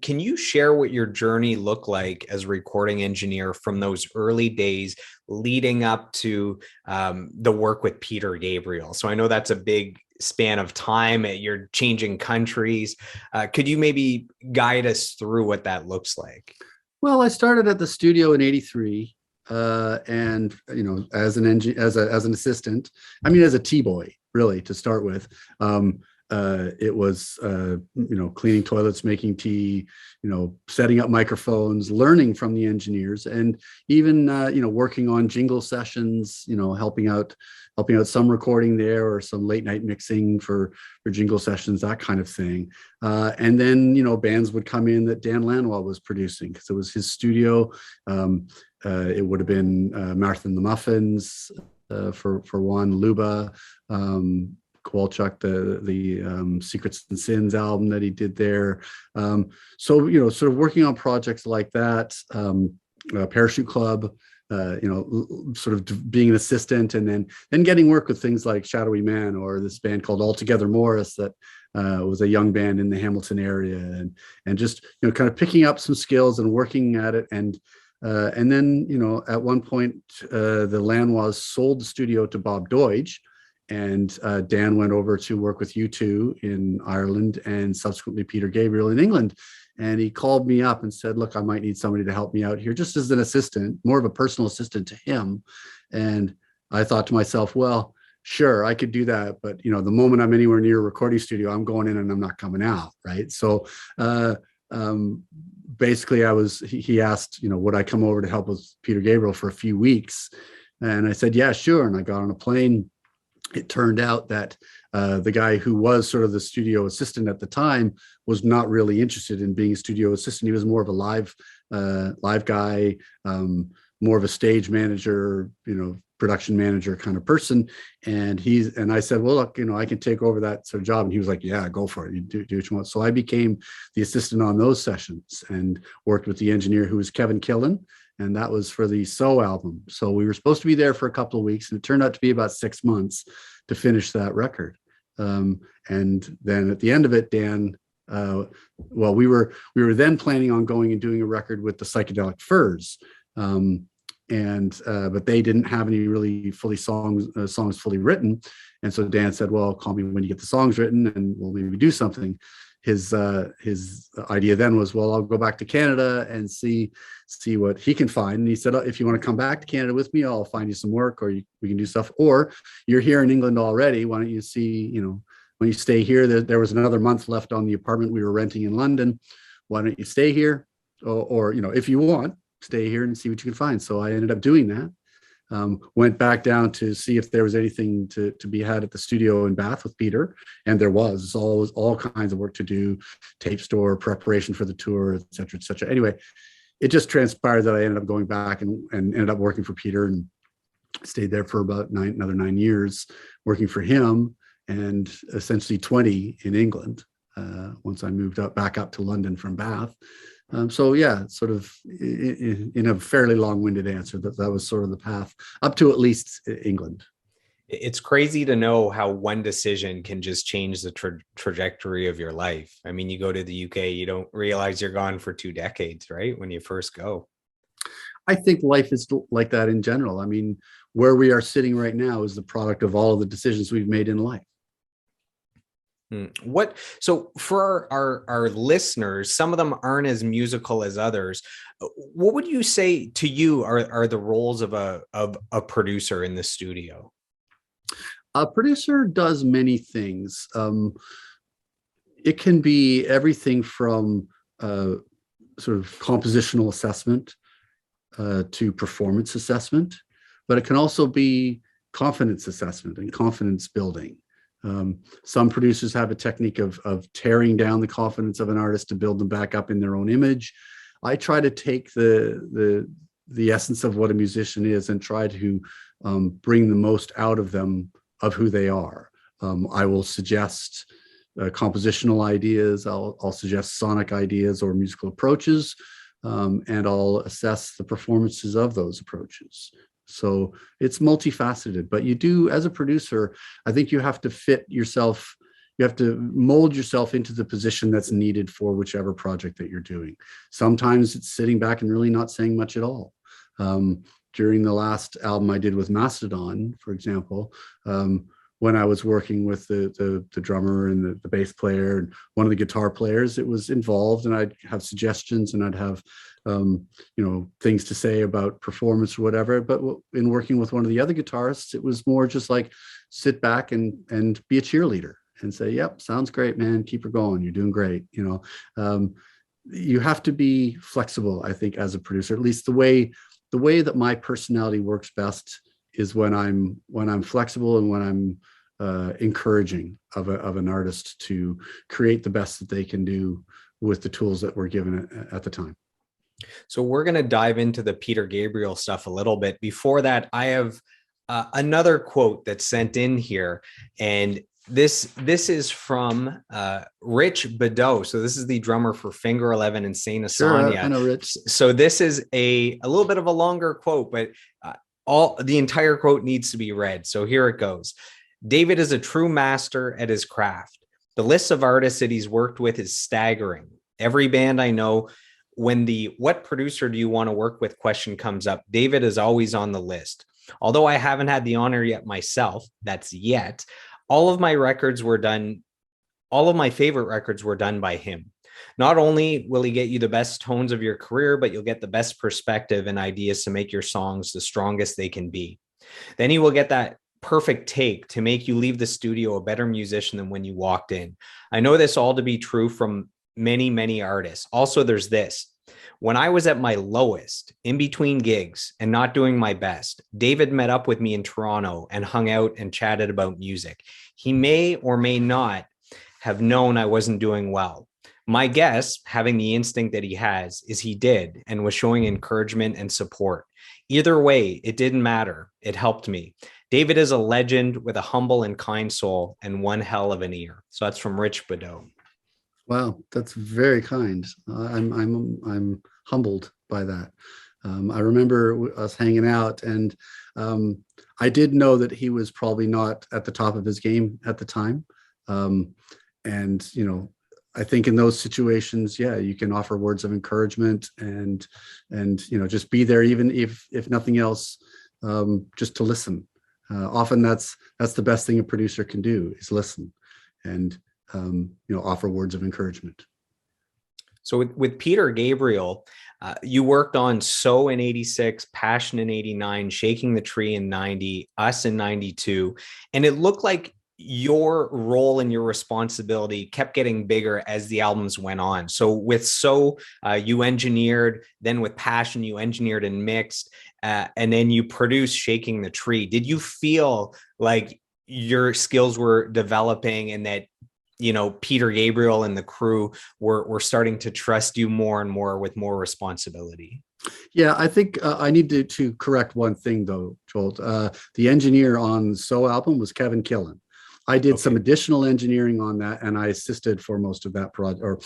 Can you share what your journey looked like as a recording engineer from those early days leading up to the work with Peter Gabriel? So I know that's a big span of time. You're changing countries. Could you maybe guide us through what that looks like? Well, I started at the studio in '83, and as an assistant. I mean, as a T-boy, really, to start with. It was cleaning toilets, making tea, setting up microphones, learning from the engineers, and even working on jingle sessions, helping out some recording there or some late night mixing for jingle sessions, that kind of thing. And then bands would come in that Dan Lanois was producing, because it was his studio. It would have been Martha and the Muffins, for one, Luba, Kowalchuk, the Secrets and Sins album that he did there. So sort of working on projects like that, Parachute Club, sort of being an assistant, and then getting work with things like Shadowy Man, or this band called Altogether Morris that was a young band in the Hamilton area, and just kind of picking up some skills and working at it. And then at one point the Lanois sold the studio to Bob Deutsch, and Dan went over to work with U2 in Ireland, and subsequently Peter Gabriel in England. And he called me up and said, look, I might need somebody to help me out here, just as an assistant, more of a personal assistant to him. And I thought to myself, well, sure, I could do that. But, the moment I'm anywhere near a recording studio, I'm going in and I'm not coming out. Right. So basically he asked, would I come over to help with Peter Gabriel for a few weeks? And I said, yeah, sure. And I got on a plane. It turned out that the guy who was sort of the studio assistant at the time was not really interested in being a studio assistant. He was more of a live guy, more of a stage manager, production manager kind of person. And I said, well, look, I can take over that sort of job. And he was like, yeah, go for it. You do what you want. So I became the assistant on those sessions and worked with the engineer, who was Kevin Killen. And that was for the So album. So we were supposed to be there for a couple of weeks, and it turned out to be about 6 months to finish that record. And then at the end of it, Dan, we were then planning on going and doing a record with the Psychedelic Furs. But they didn't have any really songs fully written. And so Dan said, well, call me when you get the songs written and we'll maybe do something. His idea then was, well, I'll go back to Canada and see what he can find. And he said, if you want to come back to Canada with me, I'll find you some work, or we can do stuff. Or you're here in England already. Why don't you when you stay here, there was another month left on the apartment we were renting in London. Why don't you stay here? Or if you want, stay here and see what you can find. So I ended up doing that. Went back down to see if there was anything to be had at the studio in Bath with Peter, and there was all kinds of work to do, tape store, preparation for the tour, et cetera, et cetera. Anyway, it just transpired that I ended up going back and ended up working for Peter, and stayed there for about another 9 years working for him, and essentially 20 in England once I moved back up to London from Bath. So yeah, sort of in a fairly long-winded answer, that was sort of the path up to at least England. It's crazy to know how one decision can just change the trajectory of your life. I mean, you go to the UK, you don't realize you're gone for 2 decades, right? When you first go. I think life is like that in general. I mean, where we are sitting right now is the product of all of the decisions we've made in life. So for our listeners, some of them aren't as musical as others. What would you say to you are the roles of a producer in the studio? A producer does many things. It can be everything from sort of compositional assessment to performance assessment, but it can also be confidence assessment and confidence building. Some producers have a technique of tearing down the confidence of an artist to build them back up in their own image. I try to take the essence of what a musician is and try to bring the most out of them, of who they are. I will suggest compositional ideas. I'll suggest sonic ideas or musical approaches, and I'll assess the performances of those approaches. So it's multifaceted, but you do, as a producer, I think you have to fit yourself mold yourself into the position that's needed for whichever project that you're doing. Sometimes it's sitting back and really not saying much at all. During the last album I did with Mastodon, for example, when I was working with the drummer and the bass player and one of the guitar players, it was involved, and I'd have suggestions and I'd have things to say about performance or whatever. But in working with one of the other guitarists, it was more just like sit back and be a cheerleader and say, "Yep, sounds great, man. Keep her going. You're doing great." You have to be flexible, I think, as a producer. At least the way that my personality works best is when I'm flexible and when I'm encouraging of an artist to create the best that they can do with the tools that we're given at the time. So we're going to dive into the Peter Gabriel stuff a little bit. Before that, I have another quote that's sent in here, and this is from Rich Bedeau. So this is the drummer for Finger 11 and Saint Asanya. Sure, I know Rich. So this is a little bit of a longer quote, but the entire quote needs to be read. So here it goes. David is a true master at his craft. The list of artists that he's worked with is staggering. Every band I know, when the "what producer do you want to work with" question comes up, David is always on the list. Although I haven't had the honor yet myself, that's yet, all of my favorite records were done by him. Not only will he get you the best tones of your career, but you'll get the best perspective and ideas to make your songs the strongest they can be. Then he will get that perfect take to make you leave the studio a better musician than when you walked in. I know this all to be true from many, many artists. Also, there's this. When I was at my lowest, in between gigs and not doing my best, David met up with me in Toronto and hung out and chatted about music. He may or may not have known I wasn't doing well. My guess, having the instinct that he has, is he did and was showing encouragement and support. Either way, it didn't matter. It helped me. David is a legend with a humble and kind soul and one hell of an ear. So that's from Rich Bedeau. Wow, that's very kind. I'm humbled by that. I remember us hanging out, and I did know that he was probably not at the top of his game at the time. And I think in those situations, yeah, you can offer words of encouragement and just be there, even if nothing else, just to listen. Often that's the best thing a producer can do, is listen and offer words of encouragement. So with Peter Gabriel, you worked on So in 86, Passion in 89, Shaking the Tree in 90, Us in 92. And it looked like your role and your responsibility kept getting bigger as the albums went on. So with So, you engineered, then with Passion, you engineered and mixed, and then you produced Shaking the Tree. Did you feel like your skills were developing and that Peter Gabriel and the crew were starting to trust you more and more with more responsibility? Yeah, I think I need to correct one thing though, Joel. The engineer on the So album was Kevin Killen. I did some additional engineering on that, and I assisted for most of that project, or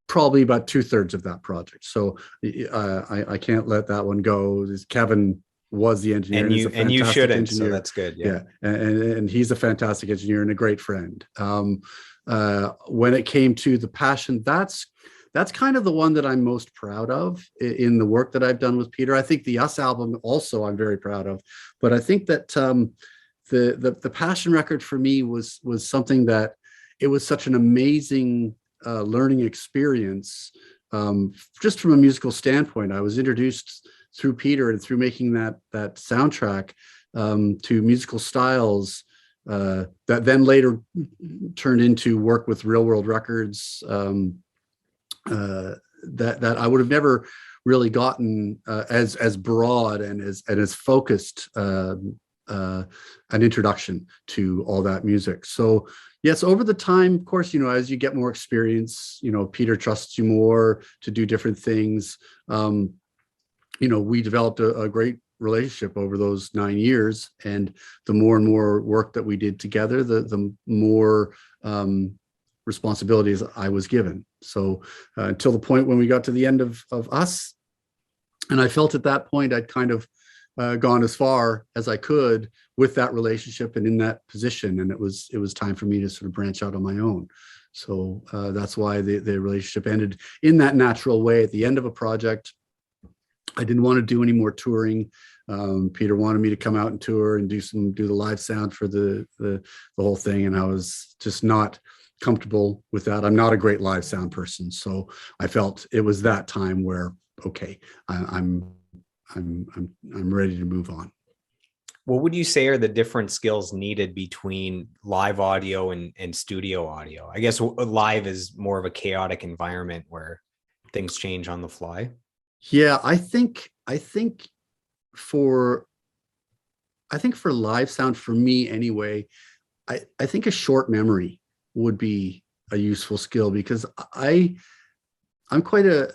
probably about 2/3 of that project. So I can't let that one go. Kevin was the engineer, and you shouldn't. Engineer. So that's good. Yeah, and he's a fantastic engineer and a great friend. When it came to the Passion, that's kind of the one that I'm most proud of in the work that I've done with Peter. I think the Us album also I'm very proud of, but I think that the Passion record for me was something that it was such an amazing learning experience, just from a musical standpoint. I was introduced through Peter and through making that soundtrack to musical styles that then later turned into work with Real World Records, that I would have never really gotten as broad and as focused an introduction to all that music. So yes, over the time, of course, as you get more experience, Peter trusts you more to do different things. We developed a great relationship over those 9 years, and the more and more work that we did together, the more responsibilities I was given. So until the point when we got to the end of Us, and I felt at that point I'd kind of gone as far as I could with that relationship and in that position, and it was time for me to sort of branch out on my own. So that's why the relationship ended in that natural way at the end of a project. I didn't want to do any more touring. Peter wanted me to come out and tour and do the live sound for the whole thing, and I was just not comfortable with that. I'm not a great live sound person, so I felt it was that time where, okay, I'm ready to move on. What would you say are the different skills needed between live audio and studio audio? I guess live is more of a chaotic environment where things change on the fly. Yeah, I think for live sound, for me anyway, I think a short memory would be a useful skill, because I'm quite a,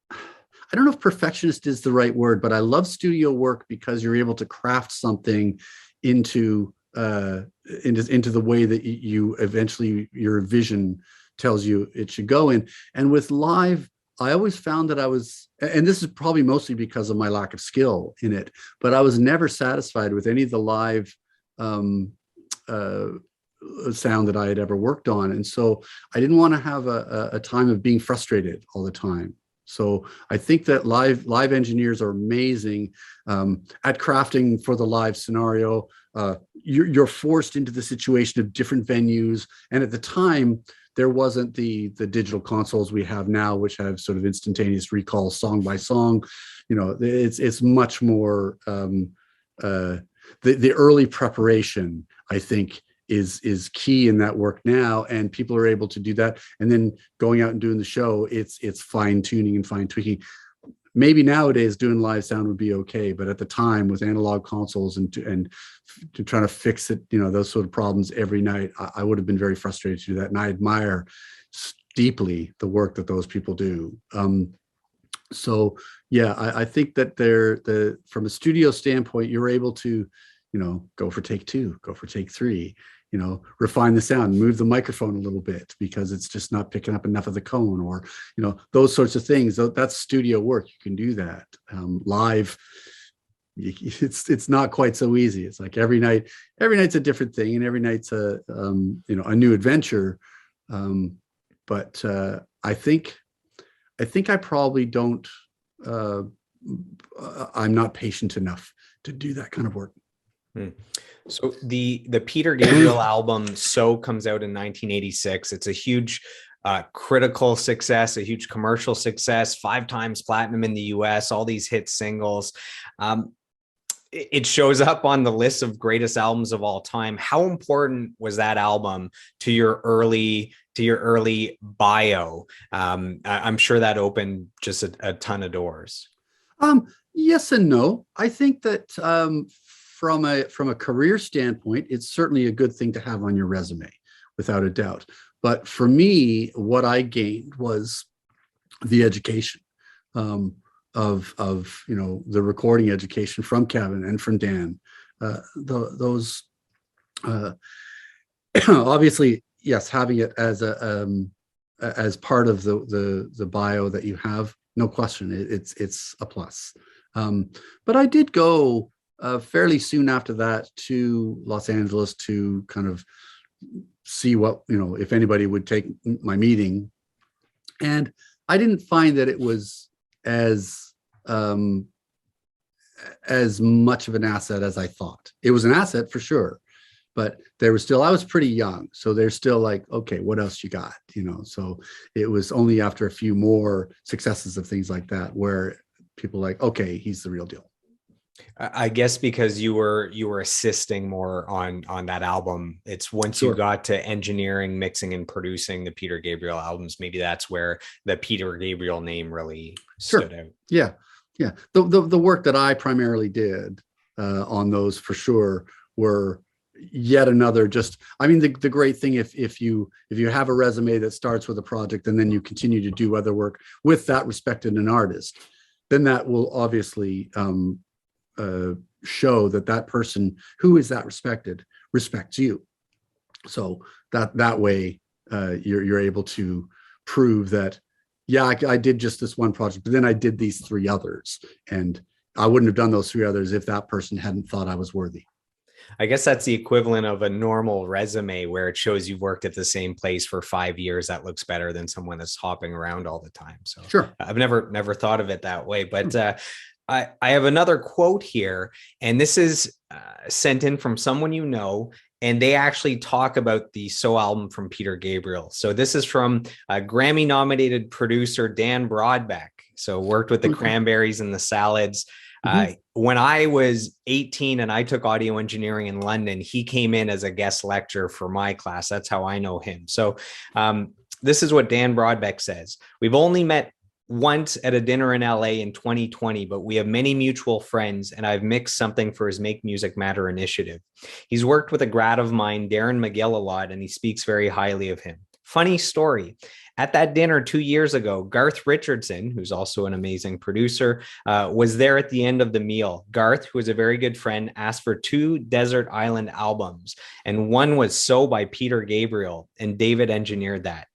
I don't know if perfectionist is the right word, but I love studio work because you're able to craft something into the way that you eventually, your vision tells you it should go in. And with live, I always found that I was, and this is probably mostly because of my lack of skill in it, but I was never satisfied with any of the live sound that I had ever worked on. And so I didn't want to have a time of being frustrated all the time. So I think that live engineers are amazing at crafting for the live scenario. You're forced into the situation of different venues. And at the time, there wasn't the digital consoles we have now, which have sort of instantaneous recall song by song. You know, it's much more, the early preparation, I think, is key in that work now, and people are able to do that. And then going out and doing the show, it's fine tuning and fine tweaking. Maybe nowadays doing live sound would be okay, but at the time with analog consoles and to trying to fix it, you know, those sort of problems every night, I would have been very frustrated to do that. And I admire deeply the work that those people do. So yeah, I think that from a studio standpoint, you're able to, you know, go for take 2, go for take 3, you know, refine the sound, move the microphone a little bit because it's just not picking up enough of the cone, or, you know, those sorts of things. That's studio work. You can do that. Live, it's not quite so easy. It's like every night's a different thing, and every night's a you know, a new adventure. But I think I probably don't. I'm not patient enough to do that kind of work. So the Peter Gabriel album "So" comes out in 1986. It's a huge critical success, a huge commercial success, 5 times platinum in the US, all these hit singles. It shows up on the list of greatest albums of all time. How important was that album to your early bio? I'm sure that opened just a ton of doors. Yes and no. I think that from a career standpoint, it's certainly a good thing to have on your resume, without a doubt. But for me, what I gained was the education of you know, the recording education from Kevin and from Dan. Those obviously, yes, having it as part of the bio that you have, no question, it's a plus. But I did go fairly soon after that to Los Angeles to kind of see what, you know, if anybody would take my meeting. And I didn't find that it was as much of an asset as I thought. It was an asset for sure, but I was pretty young. So they're still like, okay, what else you got? You know, so it was only after a few more successes of things like that where people like, okay, he's the real deal. I guess because you were assisting more on that album. It's once Sure. you got to engineering, mixing, and producing the Peter Gabriel albums, maybe that's where the Peter Gabriel name really stood out. Yeah. The work that I primarily did on those, for sure, were yet another. Just, I mean, the great thing, if you have a resume that starts with a project and then you continue to do other work with that respected an artist, then that will obviously show that person who is that respected respects you. So that way you're able to prove that, yeah, I did just this one project, but then I did these 3 others, and I wouldn't have done those 3 others if that person hadn't thought I was worthy. I guess that's the equivalent of a normal resume where it shows you've worked at the same place for 5 years. That looks better than someone that's hopping around all the time. So Sure. I've never thought of it that way. But I have another quote here, and this is sent in from someone you know, and they actually talk about the So album from Peter Gabriel. So this is from Grammy-nominated producer Dan Broadbeck. So worked with the Cranberries and the Salads. When I was 18 and I took audio engineering in London, he came in as a guest lecturer for my class. That's how I know him. So this is what Dan Broadbeck says. We've only met once at a dinner in LA in 2020, but we have many mutual friends, and I've mixed something for his Make Music Matter initiative. He's worked with a grad of mine, Darren McGill, a lot, and he speaks very highly of him. Funny story. At that dinner 2 years ago, Garth Richardson, who's also an amazing producer, was there at the end of the meal. Garth, who is a very good friend, asked for 2 Desert Island albums, and one was So by Peter Gabriel, and David engineered that.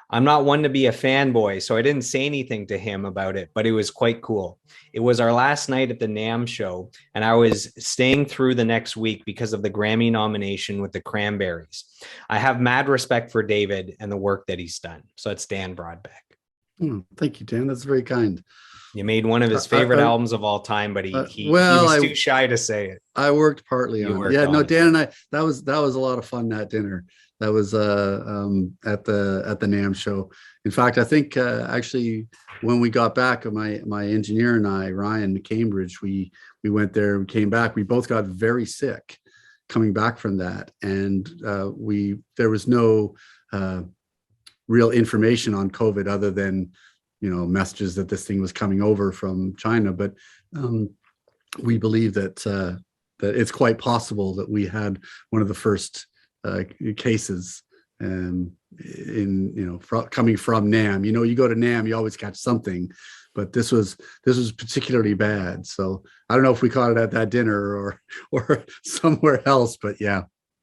I'm not one to be a fanboy, so I didn't say anything to him about it, but it was quite cool. It was our last night at the NAMM show, and I was staying through the next week because of the Grammy nomination with the Cranberries. I have mad respect for David and the work that he's done. So it's Dan Broadbeck. Thank you, Dan. That's very kind. You made one of his favorite albums of all time, but he was too shy to say it. I worked partly on it. Yeah, no, Dan and I, that was a lot of fun, that dinner. That was at the NAMM show. In fact, I think actually when we got back, my engineer and I, Ryan Cambridge, we went there, we came back, we both got very sick coming back from that. And there was no real information on COVID other than, messages that this thing was coming over from China. But we believe that it's quite possible that we had one of the first cases coming from NAMM. You go to NAMM, you always catch something, but this was particularly bad. So I don't know if we caught it at that dinner or somewhere else, but yeah.